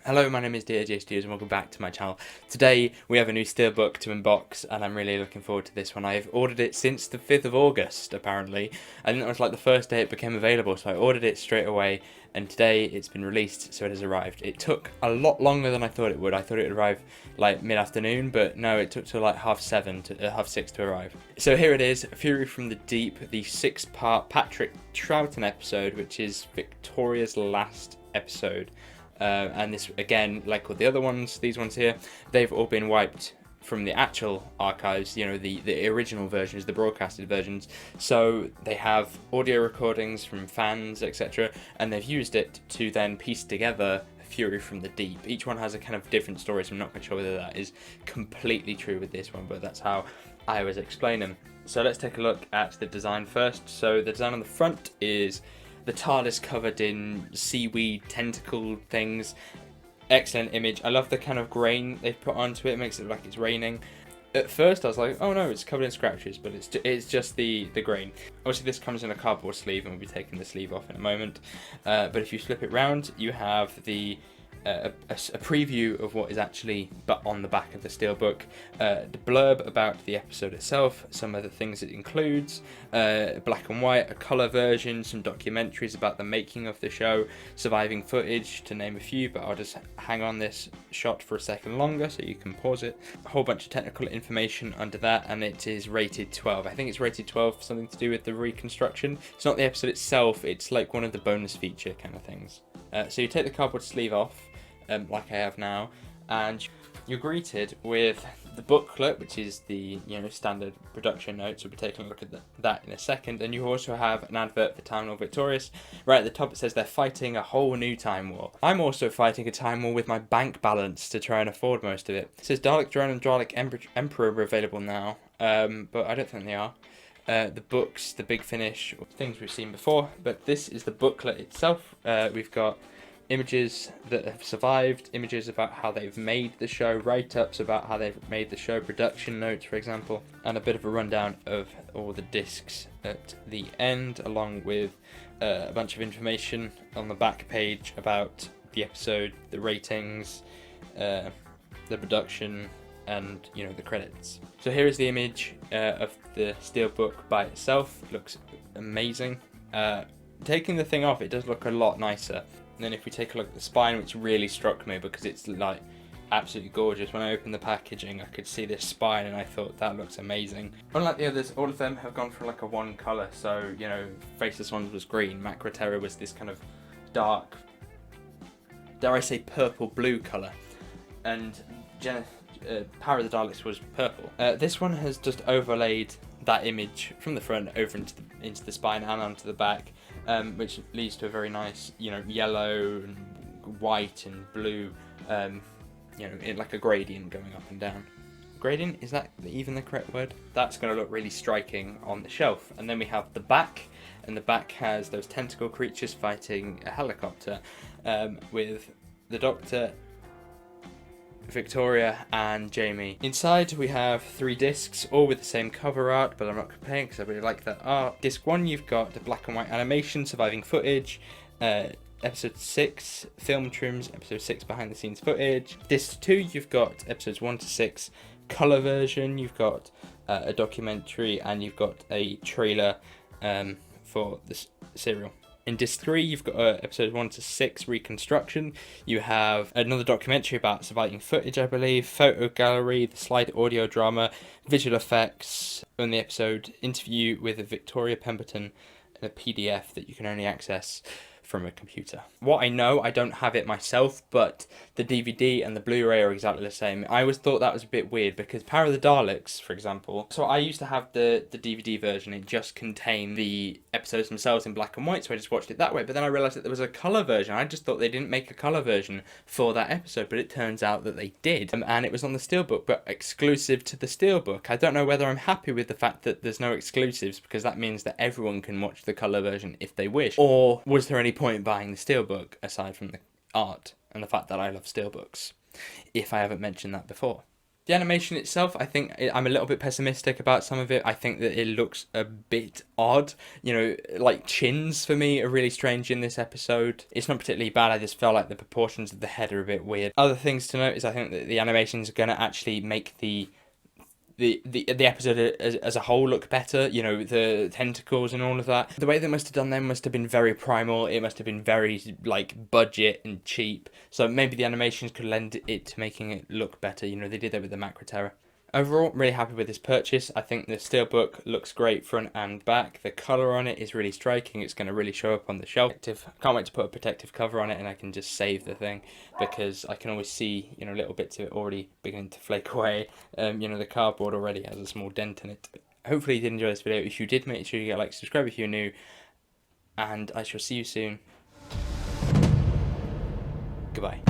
Hello, my name is DJ Studios and welcome back to my channel. Today we have a new Steelbook to unbox and I'm really looking forward to this one. I've ordered it since the 5th of August apparently. I think that was like the first day it became available, so I ordered it straight away and today it's been released, so it has arrived. It took a lot longer than I thought it would. I thought it would arrive like mid-afternoon, but no, it took till like half 6 to arrive. So here it is, Fury from the Deep, the 6-part Patrick Troughton episode, which is Victoria's last episode. And this, again, like all the other ones, these ones here, they've all been wiped from the actual archives, you know, the original versions, the broadcasted versions. So they have audio recordings from fans, etc., and they've used it to then piece together Fury from the Deep. Each one has a kind of different story, so I'm not quite sure whether that is completely true with this one, but that's how I was explaining. So let's take a look at the design first. So the design on the front is the TARDIS covered in seaweed tentacle things. Excellent image. I love the kind of grain they've put onto it. It makes it look like it's raining. At first I was like, oh no, it's covered in scratches, but it's just the grain. Obviously this comes in a cardboard sleeve and we'll be taking the sleeve off in a moment. But if you flip it round, you have a preview of what is actually on the back of the Steelbook, the blurb about the episode itself, some of the things it includes, black and white, a colour version, some documentaries about the making of the show, surviving footage, to name a few, but I'll just hang on this shot for a second longer so you can pause it. A whole bunch of technical information under that, and it is rated 12. I think it's rated 12 for something to do with the reconstruction. It's not the episode itself, it's like one of the bonus feature kind of things. So you take the cardboard sleeve off, like I have now, and you're greeted with the booklet, which is the standard production notes. We'll be taking a look at that in a second, and you also have an advert for Time War Victorious. Right at the top it says they're fighting a whole new time war. I'm also fighting a time war with my bank balance to try and afford most of it. It says Dalek Drone and Dalek Emperor are available now, but I don't think they are. The books, the big finish, things we've seen before, but this is the booklet itself. We've got images that have survived, images about how they've made the show, write-ups about how they've made the show, production notes for example, and a bit of a rundown of all the discs at the end, along with a bunch of information on the back page about the episode, the ratings, the production, and the credits. So here is the image of the Steelbook by itself. It looks amazing. Taking the thing off, it does look a lot nicer. And then if we take a look at the spine, which really struck me because it's like absolutely gorgeous. When I opened the packaging, I could see this spine and I thought that looks amazing. Unlike the others, all of them have gone for like a one colour. So, Faceless Ones was green, Macra Terror was this kind of dark, dare I say purple blue colour, and Power of the Daleks was purple. This one has just overlaid that image from the front over into the spine and onto the back, which leads to a very nice, yellow and white and blue, in like a gradient going up and down. Gradient, is that even the correct word? That's going to look really striking on the shelf. And then we have the back, and the back has those tentacle creatures fighting a helicopter, with the Doctor, Victoria and Jamie. Inside we have 3 discs, all with the same cover art, but I'm not comparing because I really like that art. Disc 1, you've got the black and white animation, surviving footage, episode 6 film trims, episode 6 behind the scenes footage. Disc 2, you've got episodes 1 to 6 colour version, you've got a documentary, and you've got a trailer for this serial. In disc 3, you've got episodes 1 to 6 reconstruction. You have another documentary about surviving footage, I believe, photo gallery, the slide audio drama, visual effects, and the episode interview with Victoria Pemberton, and a PDF that you can only access from a computer. What I know, I don't have it myself, but the DVD and the Blu-ray are exactly the same. I always thought that was a bit weird because Power of the Daleks, for example, so I used to have the DVD version. It just contained the episodes themselves in black and white, so I just watched it that way. But then I realised that there was a colour version. I just thought they didn't make a colour version for that episode, but it turns out that they did. And it was on the Steelbook, but exclusive to the Steelbook. I don't know whether I'm happy with the fact that there's no exclusives, because that means that everyone can watch the colour version if they wish. Or was there any point buying the Steelbook aside from the art and the fact that I love Steelbooks, if I haven't mentioned that before? The animation itself, I think I'm a little bit pessimistic about some of it. I think that it looks a bit odd. You know, like chins for me are really strange in this episode. It's not particularly bad, I just felt like the proportions of the head are a bit weird. Other things to note is I think that the animations are going to actually make the episode as a whole look better. You know, the tentacles and all of that. The way they must have done them must have been very primal. It must have been very like budget and cheap. So maybe the animations could lend it to making it look better. You know, they did that with the Macra Terror. Overall, really happy with this purchase. I think the Steelbook looks great front and back. The colour on it is really striking. It's going to really show up on the shelf. Can't wait to put a protective cover on it, and I can just save the thing, because I can always see, you know, little bits of it already beginning to flake away. You know, the cardboard already has a small dent in it. Hopefully you did enjoy this video. If you did, make sure you get a like, subscribe if you're new, and I shall see you soon. Goodbye.